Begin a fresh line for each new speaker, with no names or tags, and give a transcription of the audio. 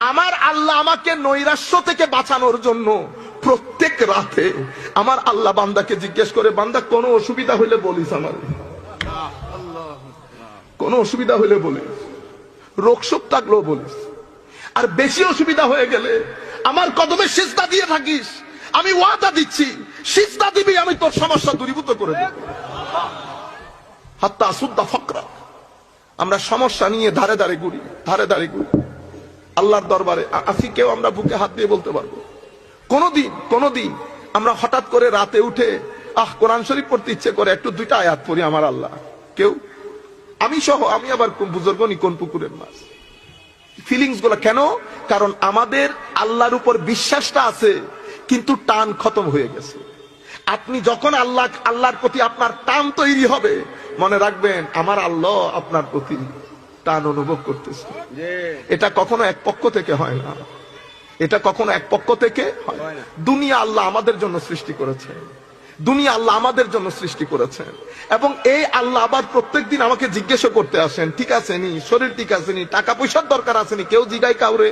আমার আল্লাহ আমাকে নৈরাশ্য থেকে বাঁচানোর জন্য প্রত্যেক রাতে আমার আল্লাহ বান্দাকে জিজ্ঞেস করে, বান্দা কোনো অসুবিধা হইলে বলিস, আমার কোনো অসুবিধা হইলে বলিস, রোগ শোক থাকলেও বলিস, আর বেশি অসুবিধা হয়ে গেলে আমার কদমে সিজদা দিয়ে থাকিস। আমি ওয়াদা দিচ্ছি, সিজদা দিবি, আমি তোর সমস্যা দূরীভূত করে দেব। হাত্তা সুদ্দা ফকরা। আমরা সমস্যা নিয়ে ধারে ধারে ঘুরি, ধারে ধারে ঘুরি। আল্লাহর দরবারে আসি কেউ আমরা বুকে হাত দিয়ে বলতে পারবো? কোনদিন আমরা হঠাৎ করে রাতে উঠে কোরআন শরীফ পড়তে ইচ্ছে করে একটু দুইটা আয়াত পড়ি আমার আল্লাহ? কেউ? আমি সহ, আমি আবার বুজুর্গ নি কোন পুকুরের মাছ। ফিলিংস গুলো কেন? কারণ আমাদের আল্লাহর উপর বিশ্বাসটা আছে, কিন্তু টান খতম হয়ে গেছে। আপনি যখন আল্লাহর প্রতি আপনার টান তৈরি হবে, মনে রাখবেন আমার আল্লাহ আপনার প্রতি টান অনুভব করতেছে। এটা কখনো এক পক্ষ থেকে হয় না, এটা কখনো এক পক্ষ থেকে হয় না। দুনিয়া আল্লাহ আমাদের জন্য সৃষ্টি করেছে, দুনিয়া আল্লাহ আমাদের জন্য সৃষ্টি করেছেন, এবং এই আল্লাহ আবার প্রত্যেকদিন আমাকে জিজ্ঞাসা করতে আসেন, ঠিক আছে নি, শরীর ঠিক আছে নি, টাকা পয়সার দরকার আছে নি? কেউ জিগায় কাউরে?